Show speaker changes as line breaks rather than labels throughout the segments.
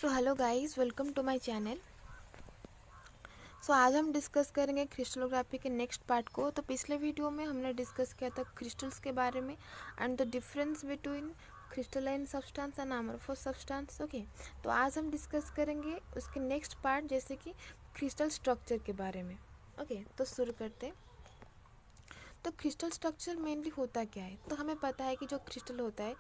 So hello guys, welcome to my channel. आज हम discuss करेंगे क्रिस्टलोग्राफी के नेक्स्ट पार्ट को। तो पिछले वीडियो में हमने डिस्कस किया था क्रिस्टल्स के बारे में and the difference between crystalline substance and amorphous substance. Okay, तो आज हम डिस्कस करेंगे उसके नेक्स्ट पार्ट जैसे कि क्रिस्टल स्ट्रक्चर के बारे में। ओके, तो शुरू करते हैं। तो क्रिस्टल स्ट्रक्चर मेनली होता क्या है? तो हमें पता है कि जो क्रिस्टल होता है,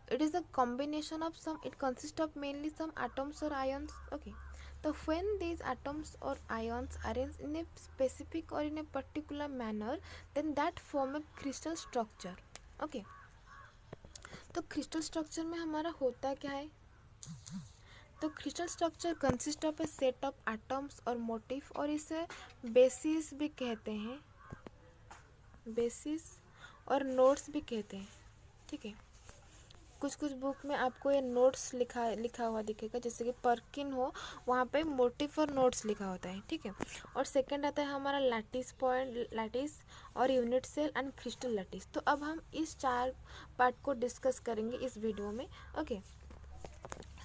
it is a combination of some, it consists of mainly some atoms or ions. Okay, so when these atoms or ions arrange in a specific or in a particular manner, then that form a crystal structure. Okay, तो crystal structure में हमारा होता क्या है? तो crystal structure consist of A set of atoms और motive, और इसे बेसिस भी कहते हैं, बेसिस और नोड्स भी कहते हैं। ठीक है, कुछ कुछ बुक में आपको ये नोट्स लिखा हुआ दिखेगा, जैसे कि पर्किन हो, वहाँ पे मोटिव और नोट्स लिखा होता है। ठीक है, और सेकंड आता है हमारा लैटिस पॉइंट, लैटिस और unit cell and crystal lattice. तो अब हम इस चार पार्ट को डिस्कस करेंगे इस वीडियो में। ओके,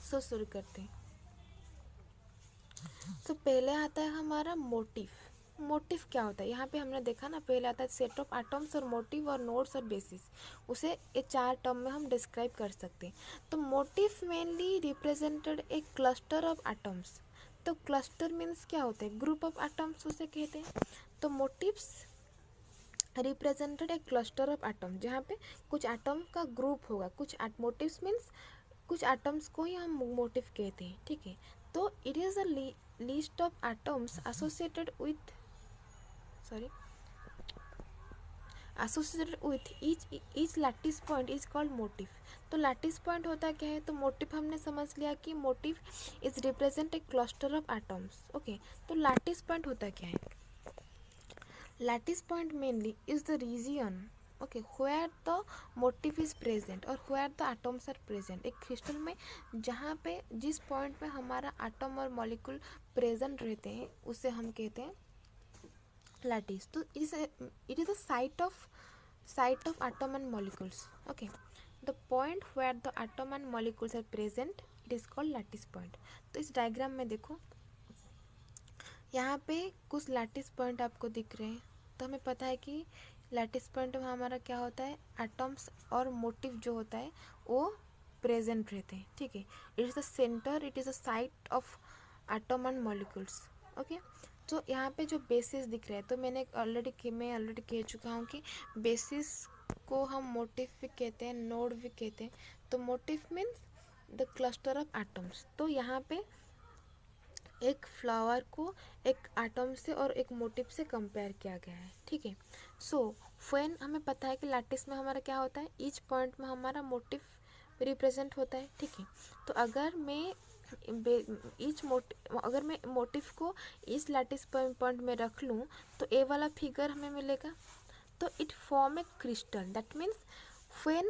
सो शुरू करते हैं। तो पहले आता है हमारा मोटिव। मोटिव क्या होता है? यहाँ पे हमने देखा ना, पहले आता है सेट ऑफ एटम्स और मोटिव और नोड्स और बेसिस। उसे ये चार टर्म में हम डिस्क्राइब कर सकते हैं। तो motive mainly represented a cluster of atoms. तो क्लस्टर मीन्स क्या होता है? ग्रुप ऑफ एटम्स उसे कहते हैं। तो motifs represented a cluster of atom, जहाँ पे कुछ एटम का ग्रुप होगा। कुछ मोटिव्स मीन्स कुछ एटम्स को ही हम मोटिव कहते हैं। ठीक है, तो it is a list of atoms associated with each lattice point is called motif. तो लैटिस पॉइंट होता क्या है? तो मोटिव हमने समझ लिया कि motif is represent a cluster of atoms. Okay, तो लैटिस पॉइंट होता क्या है? Lattice point mainly is the region, okay, where the motif is present और where the atoms are present. एक क्रिस्टल में जहाँ पे जिस पॉइंट में हमारा एटम और मॉलिक्यूल प्रेजेंट रहते हैं, उसे हम कहते हैं लैटिस। तो it is a site of atom and molecules. Okay, the point where the atom and molecules are present, it is called lattice point. तो इस डायग्राम में देखो, यहाँ पे कुछ लैटिस पॉइंट आपको दिख रहे हैं। तो हमें पता है कि लैटिस पॉइंट में हमारा क्या होता है? एटम्स और मोटिव जो होता है वो प्रेजेंट रहते हैं। ठीक है, it is the centre, it is the site of atom and molecules. Okay, तो यहाँ पे जो बेसिस दिख रहा है, तो मैं ऑलरेडी कह चुका हूँ कि बेसिस को हम मोटिव भी कहते हैं, नोड भी कहते हैं। तो motive means the cluster of atoms. तो यहाँ पे एक फ्लावर को एक एटम से और एक मोटिव से कंपेयर किया गया है। ठीक है, सो व्हेन हमें पता है कि लैटिस में हमारा क्या होता है? ईच पॉइंट में हमारा मोटिव रिप्रेजेंट होता है। ठीक है, तो अगर मैं मोटिव को इस लैटिस पॉइंट में रख लूँ, तो ए वाला फिगर हमें मिलेगा। तो it form A crystal, that means when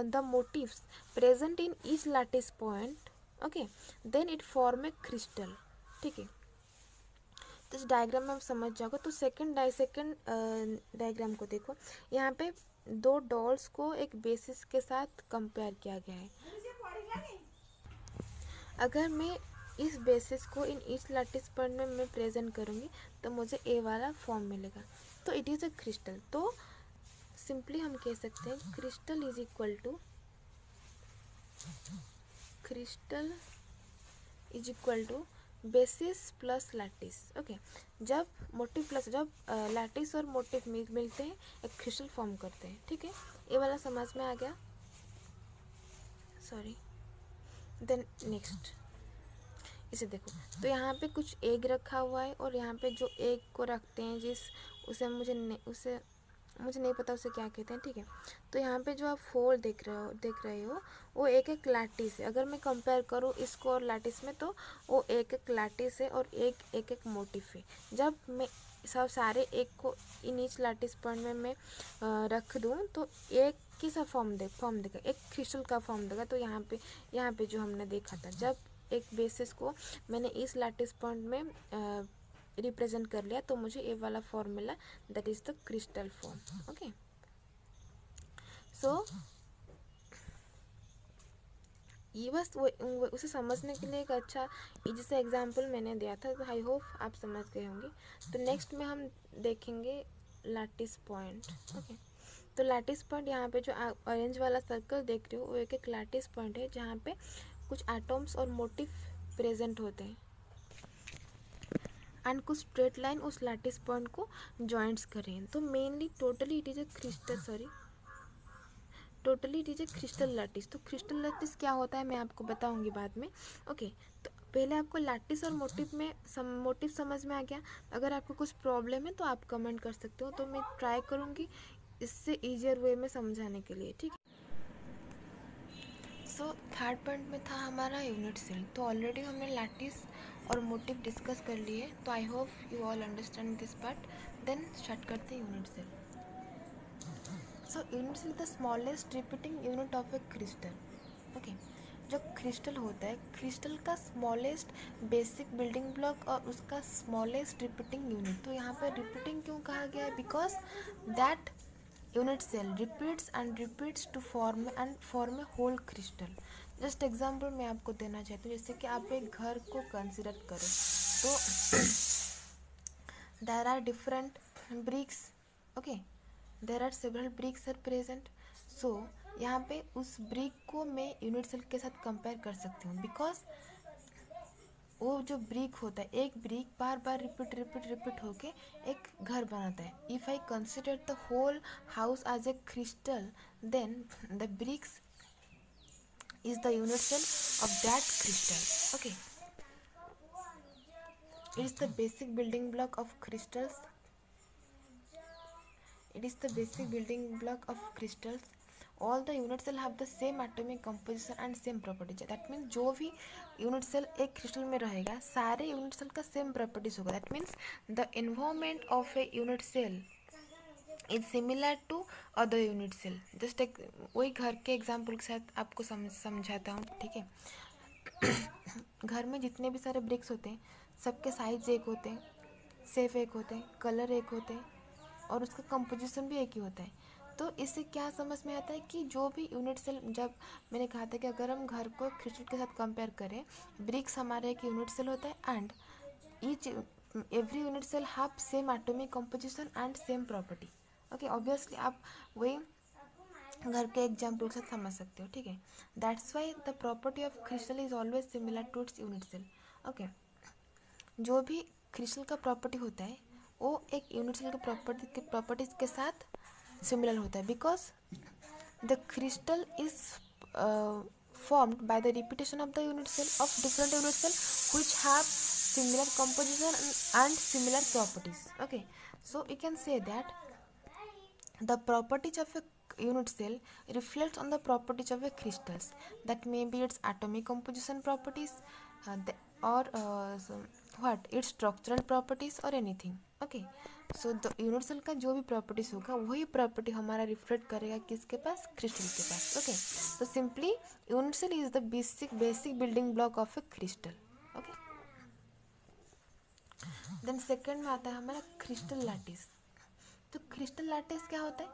the motifs present in each lattice point, okay, then it form a crystal. ठीक है, तो इस डायग्राम में आप समझ जाओगे। तो सेकंड डायग्राम को देखो, यहाँ पे दो डॉल्स को एक बेसिस के साथ कंपेयर किया गया है। अगर मैं इस बेसिस को इन ईच लैटिस पॉइंट में मैं प्रेजेंट करूँगी, तो मुझे ए वाला फॉर्म मिलेगा। तो इट इज़ अ क्रिस्टल। तो सिंपली हम कह सकते हैं crystal is equal to basis plus lattice. Okay, जब लैटिस और मोटिव मिलते हैं, एक क्रिस्टल फॉर्म करते हैं। ठीक है, ये वाला समझ में आ गया? सॉरी, देन नेक्स्ट इसे देखो। तो यहाँ पे कुछ एग रखा हुआ है, और यहाँ पे जो एग को रखते हैं उसे मुझे नहीं पता उसे क्या कहते हैं। ठीक है, तो यहाँ पे जो आप होल देख रहे हो वो एक लैटिस है। अगर मैं कंपेयर करूँ इसको और लैटिस में, तो वो एक लैटिस है और एक मोटिव है। जब मैं सारे एग को इन ईच लैटिस पॉइंट में मैं रख दूँ, तो एक की सा फॉर्म देगा, एक क्रिस्टल का फॉर्म देगा। तो यहाँ पे जो हमने देखा था, जब एक बेसिस को मैंने इस लैटिस पॉइंट में रिप्रेजेंट कर लिया, तो मुझे ये वाला फॉर्म मिला, that is the crystal form. Okay, so ये बस उसे समझने के लिए एक अच्छा इजी सा एग्जाम्पल मैंने दिया था, तो आई होप आप समझ गए होंगे। तो नेक्स्ट में हम देखेंगे लैटिस पॉइंट। ओके, तो लैटिस पॉइंट यहाँ पे जो ऑरेंज वाला सर्कल देख रहे हो वो एक लैटिस पॉइंट है जहाँ पे कुछ एटम्स और मोटिव प्रेजेंट होते हैं एंड कुछ स्ट्रेट लाइन उस लैटिस पॉइंट को जॉइंट्स करें। तो mainly totally it is a crystal lattice. तो क्रिस्टल लैटिस क्या होता है मैं आपको बताऊंगी बाद में। ओके, तो पहले आपको लैटिस और मोटिव में मोटिव समझ में आ गया। अगर आपको कुछ प्रॉब्लम है तो आप कमेंट कर सकते हो, तो मैं ट्राई करूँगी इससे ईजियर वे में समझाने के लिए, ठीक है। सो थर्ड पॉइंट में था हमारा यूनिट सेल। तो ऑलरेडी हमने लैटिस और मोटिव डिस्कस कर लिए, तो I hope you all understand this part. Then start करते हैं unit cell. So unit cell the smallest repeating unit of a crystal. Okay, जो क्रिस्टल होता है, क्रिस्टल का स्मॉलेस्ट बेसिक बिल्डिंग ब्लॉक और उसका स्मॉलेस्ट रिपीटिंग यूनिट। तो यहाँ पर रिपीटिंग क्यों कहा गया है? Because that unit cell repeats and repeats to form a whole crystal. Just example मैं आपको देना चाहती हूँ, जैसे कि आप एक घर को कंसिडर करें, तो there are different bricks. Okay, there are several bricks are present. So यहाँ पे उस ब्रिक को मैं यूनिट सेल के साथ कंपेयर कर सकती हूँ, बिकॉज वो जो ब्रिक होता है, एक ब्रिक बार बार रिपीट होके एक घर बनाता है। If I consider the whole house as a crystal, then the bricks is the unit cell of that crystal. Okay, it is the basic building block of crystals. All the unit cell have the same atomic composition and same properties. That means जो भी unit cell एक crystal में रहेगा, सारे unit cell का same properties होगा. That means the environment of a unit cell is similar to other unit cell. Just एक वही घर के एग्जाम्पल के साथ आपको समझाता हूँ, ठीक है। घर में जितने भी सारे ब्रिक्स होते हैं, सबके साइज एक होते हैं, शेप एक होते हैं, कलर एक होते हैं और उसका कंपोजिशन भी एक ही होता है। तो इससे क्या समझ में आता है कि जो भी यूनिट सेल, जब मैंने कहा था कि अगर हम घर को क्रिस्टल के साथ कंपेयर करें, ब्रिक्स हमारे एक यूनिट सेल होता है and each every unit cell have same atomic composition and same property. Okay, obviously आप वही घर के एग्जाम्पल से समझ सकते हो, ठीक है। That's why the property of crystal is always similar to its unit cell. Okay, जो भी क्रिस्टल का प्रॉपर्टी होता है वो एक यूनिट सेल के प्रॉपर्टीज के साथ सिमिलर होता है, because the crystal is formed by the repetition of the unit cell of different unit cell which have similar composition and similar properties. Okay, so we can say that the properties of a unit cell reflects on the properties of a crystals. That may be its atomic composition properties, what its structural properties or anything. Okay, so the unit cell का जो भी properties होगा वही property हमारा reflect करेगा किसके पास? crystal के पास. Okay, so simply unit cell is the basic building block of a crystal. Okay, then second में आता है हमारा crystal lattice. तो क्रिस्टल लैटिस क्या होता है?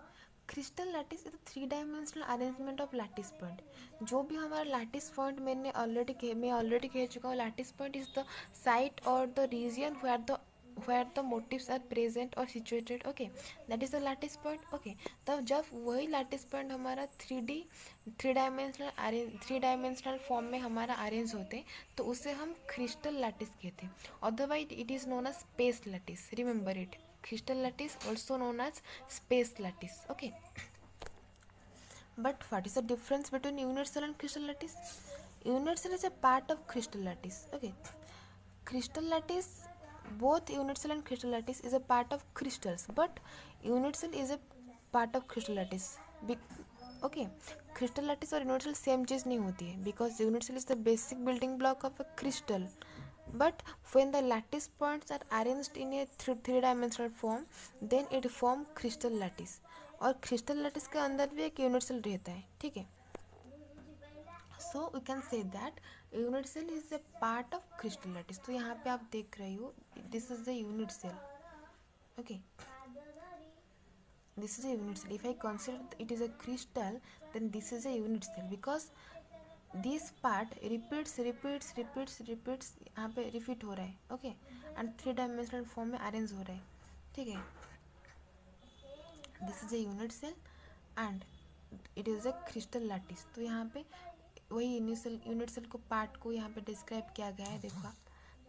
Crystal lattice is three dimensional arrangement of lattice point. जो भी हमारा लैटिस पॉइंट मैं ऑलरेडी कह चुका हूँ, lattice point is the site और the region where the motifs are present or situated. Okay, that is the lattice point. Okay, तब जब वही लैटिस पॉइंट हमारा थ्री डायमेंशनल फॉर्म में हमारा अरेंज होते हैं तो उसे हम क्रिस्टल लैटिस कहते हैं। Otherwise it is known as space lattice. Remember it, crystal lattice also known as space lattice. Okay, but what is the difference between unit cell and crystal lattice? Unit cell is a part of crystal lattice. Okay, crystal lattice, both unit cell and crystal lattice is a part of crystals, but unit cell is a part of crystal lattice. Okay, crystal lattice और unit cell same चीज़ नहीं होती है, because unit cell is the basic building block of a crystal. But when the lattice points are arranged in a three-dimensional form, then it form crystal lattice. और crystal lattice के अंदर भी एक unit cell रहता है, ठीक है। So we can say that unit cell is a part of crystal lattice. तो यहाँ पे आप देख रहे हो, this is the unit cell. Okay, this is a unit cell. If I consider it is a crystal, then this is a unit cell, because this part repeats repeats repeats repeats, यहाँ पे repeat हो रहा है, okay, and 3 dimensional form में arrange हो रहा है, ठीक है. This is a unit cell and it is a crystal lattice. तो यहाँ पे वही यूनिट सेल को पार्ट को यहाँ पे डिस्क्राइब किया गया है, देखो आप.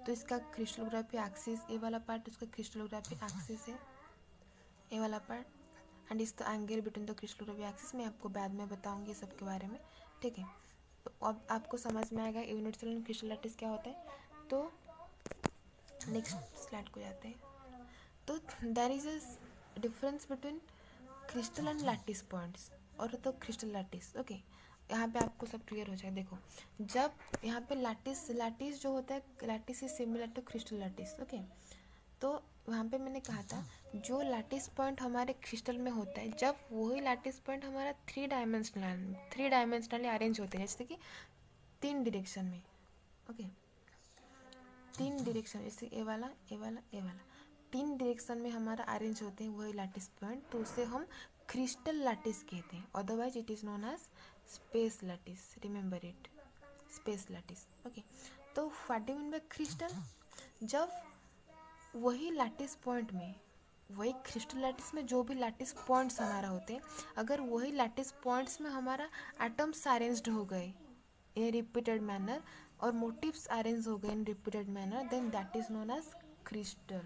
तो इसका क्रिस्टलोग्राफी एक्सिस, ये वाला पार्ट उसका क्रिस्टलोग्राफी एक्सिस है, ये वाला पार्ट, एंड इस the angle between the crystallography axis. मैं आपको बाद में बताऊंगी सब के बारे में, ठीक है. तो अब आपको समझ में आएगा unit cell and crystal lattice क्या होता है. तो नेक्स्ट स्लाइड को जाते हैं. तो there is a difference between crystal and lattice points, और तो क्रिस्टल लैटिस, ओके. यहाँ पे आपको सब क्लियर हो जाएगा. देखो, जब यहाँ पे लैटिस जो होता है, lattice is similar to crystal lattice, okay. तो वहाँ पे मैंने कहा था जो लैटिस पॉइंट हमारे क्रिस्टल में होता है, जब वही लैटिस पॉइंट हमारा थ्री डायमेंशनली अरेंज होते हैं, जैसे कि 3 डायरेक्शन में, ओके. 3 डायरेक्शन, जैसे ए वाला ए वाला ए वाला, 3 डायरेक्शन में हमारा अरेंज होते हैं वही लैटिस पॉइंट, तो उसे हम क्रिस्टल लैटिस कहते हैं. Otherwise it is known as space lattice. Remember it, space lattice, okay. तो what do mean by crystal, जब वही लैटिस पॉइंट में, वही क्रिस्टल लैटिस में जो भी लैटिस पॉइंट्स हमारा होते हैं, अगर वही लैटिस पॉइंट्स में हमारा एटम्स अरेंज्ड हो गए इन रिपीटेड मैनर और मोटिव्स अरेंज हो गए in repeated manner, then that is known as crystal,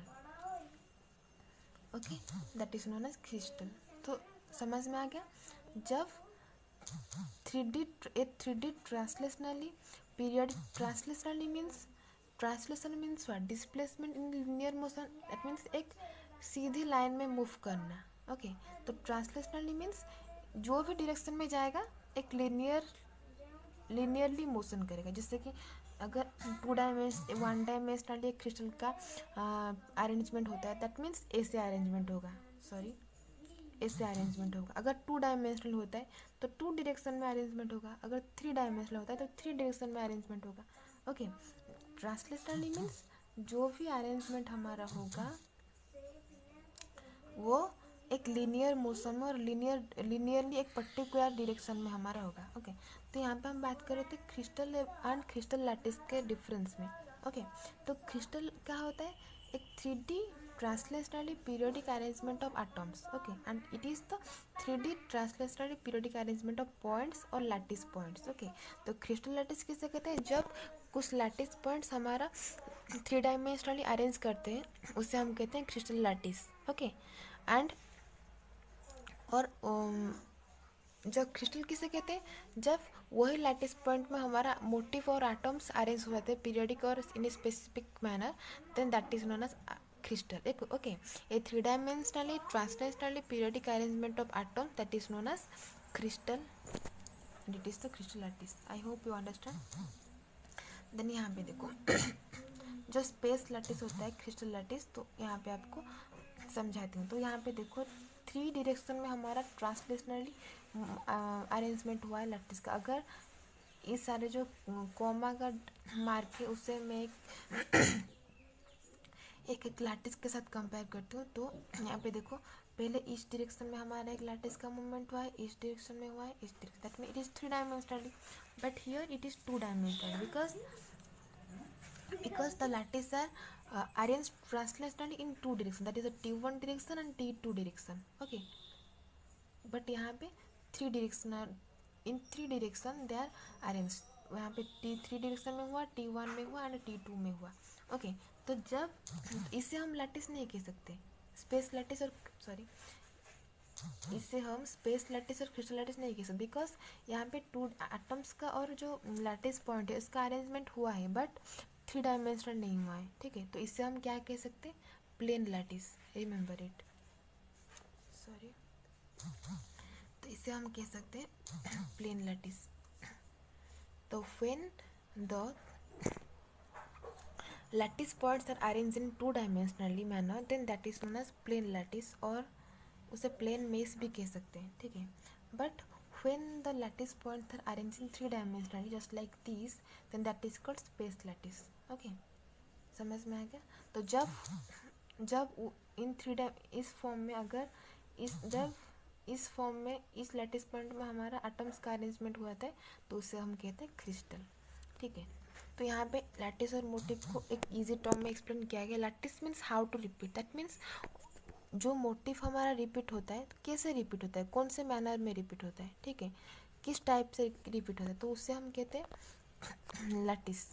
okay. That is known as crystal. तो समझ में आ गया. जब 3D translationally period, translation means what, displacement in linear motion, that means एक सीधी लाइन में मूव करना, ओके. तो ट्रांसलेशनली मीन्स जो भी डायरेक्शन में जाएगा एक लिनियरली मोशन करेगा. जैसे कि अगर 1 डायमेंशनली एक क्रिस्टल का अरेंजमेंट होता है, दैट मीन्स ऐसे अरेंजमेंट होगा, सॉरी ऐसे अरेंजमेंट होगा. अगर 2 डायमेंशनल होता है तो 2 डायरेक्शन में अरेंजमेंट होगा. अगर 3 डायमेंशनल होता है तो 3 डायरेक्शन में अरेंजमेंट होगा, ओके. ट्रांसलेशनली मीन्स जो भी अरेंजमेंट हमारा होगा वो एक लीनियर मोशन में और लीनियरली एक पर्टिकुलर डायरेक्शन में हमारा होगा, ओके. तो यहाँ पे हम बात कर रहे थे क्रिस्टल एंड क्रिस्टल लैटिस के डिफरेंस में, ओके. तो क्रिस्टल क्या होता है, एक 3D translationally periodic arrangement of atoms, okay, and it is the 3D translationally periodic arrangement of points और लैटिस पॉइंट्स, ओके. तो क्रिस्टल लैटिस किसे कहते हैं, जब कुछ लैटिस पॉइंट्स हमारा 3 डायमेंशनली अरेंज करते हैं, उसे हम कहते हैं क्रिस्टल लैटिस, ओके. एंड और जब क्रिस्टल किसे कहते हैं, जब वही लैटिस पॉइंट में हमारा मोटिव और एटम्स अरेंज हो जाते हैं पीरियडिक और in specific manner, then that is known as crystal, okay. A 3 dimensionally translationally periodic arrangement of atoms, that is known as crystal, and it is the crystal lattice. I hope you understand. Then यहाँ पे देखो जो space lattice होता है crystal lattice, तो यहाँ पे आपको समझाती हूँ. तो यहाँ पे देखो 3 डायरेक्शन में हमारा ट्रांसलेशनली अरेंजमेंट हुआ है लैटिस का. अगर इस सारे जो कॉमा का मार्क है उसे मैं एक लैटिस के साथ कंपेयर करती हूँ. तो यहाँ पे देखो पहले इस डायरेक्शन में हमारा एक लैटिस का मूवमेंट हुआ है, इस डायरेक्शन में हुआ है, इस direction, that mean it is 3 dimensionally, but here it is 2 dimensional because the lattice are arranged translationally in 2 direction, that is a T1 direction and T2 direction, okay. but यहाँ पे 3 direction are in 3 direction they are arranged. यहाँ पे T3 direction में हुआ, T1 में हुआ and T2 में हुआ, ओके. तो जब इसे हम लैटिस नहीं कह सकते, स्पेस लैटिस और सॉरी इसे हम स्पेस लैटिस और क्रिस्टल लैटिस नहीं कह सकते, बिकॉज यहाँ पे 2 एटम्स का और जो लैटिस पॉइंट है उसका अरेंजमेंट हुआ है बट 3 डायमेंशनल नहीं हुआ है, ठीक है. तो इसे हम क्या कह सकते हैं, plane lattice. Remember it, sorry. तो इसे हम कह सकते हैं प्लेन लैटिस. तो when the lattice points are arranged in 2 dimensionally manner, then that is known as plane lattice, और उसे प्लेन मेस भी कह सकते हैं, ठीक है. But when the lattice points are arranged in 3 dimensionally just like these, then that is called space lattice, okay. समझ में आ गया. तो जब इन 3 इस फॉर्म में अगर जब इस फॉर्म में, इस लैटिस पॉइंट में हमारा एटम्स का अरेंजमेंट हुआ था, तो उसे हम कहते हैं क्रिस्टल। ठीक है, तो यहाँ पे लैटिस और मोटिव को एक इजी टर्म में एक्सप्लेन किया गया। Lattice means how to repeat, that means जो मोटिव हमारा रिपीट होता है तो कैसे रिपीट होता है, कौन से मैनर में रिपीट होता है, ठीक है, किस टाइप से रिपीट होता है, तो उससे हम कहते हैं लैटिस।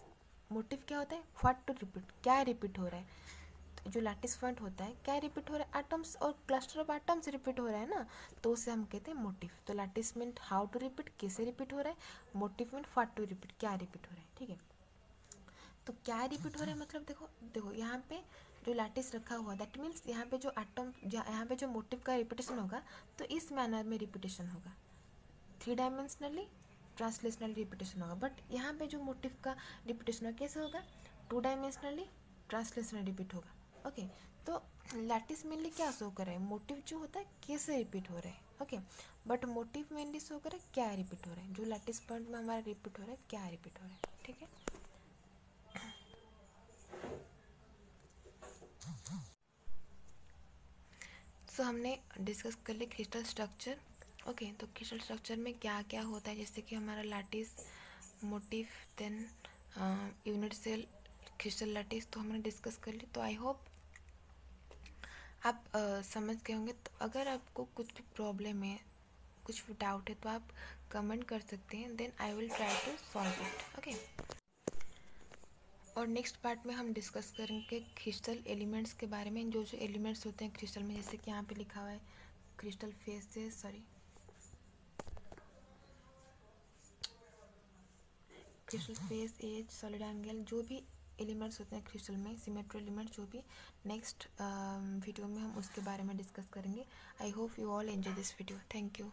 मोटिव क्या होता है, व्हाट टू रिपीट, क्या रिपीट हो रहा है। तो जो लैटिस पॉइंट होता है, क्या रिपीट हो रहा है, एटम्स और क्लस्टर ऑफ एटम्स रिपीट हो रहा है ना, तो उसे हम कहते हैं मोटिव। तो lattice mean how to repeat, कैसे रिपीट हो रहा है, motive mean what to repeat, क्या रिपीट हो रहा है। ठीक है, तो क्या रिपीट हो रहा है मतलब देखो देखो यहाँ पे जो लैटिस रखा हुआ, दैट मीन्स यहाँ पे जो एटम, यहाँ पे जो मोटिव का रिपीटेशन होगा तो इस मैनर में रिपीटेशन होगा, 3 डायमेंशनली ट्रांसलेशनल रिपीटेशन होगा। बट यहाँ पे जो मोटिव का रिपीटेशन होगा कैसे होगा, 2 डायमेंशनली ट्रांसलेशनल रिपीट होगा। ओके, तो लैटिस मेनली क्या शो कर रहा है, मोटिव जो होता है कैसे रिपीट हो रहा है। Okay, but motive mainly show कर रहा है क्या रिपीट हो रहा है, जो लैटिस पॉइंट में हमारा रिपीट हो रहा है क्या रिपीट हो रहा है। ठीक है, सो हमने डिस्कस कर लिया क्रिस्टल स्ट्रक्चर। ओके, तो क्रिस्टल स्ट्रक्चर में क्या क्या होता है, जैसे कि हमारा lattice, motive, then unit cell, crystal lattice, तो हमने डिस्कस कर ली। तो आई होप आप समझ गए होंगे। तो अगर आपको कुछ भी प्रॉब्लम है, कुछ भी डाउट है, तो आप कमेंट कर सकते हैं, then I will try to solve it. Okay, और नेक्स्ट पार्ट में हम डिस्कस करेंगे क्रिस्टल एलिमेंट्स के बारे में, जो जो एलिमेंट्स होते हैं क्रिस्टल में, जैसे कि यहाँ पे लिखा हुआ है crystal faces, sorry crystal face, edge, solid angle, जो भी एलिमेंट्स होते हैं क्रिस्टल में, सिमेट्री एलिमेंट्स, जो भी नेक्स्ट वीडियो में हम उसके बारे में डिस्कस करेंगे। आई hope you all enjoy this video. Thank you.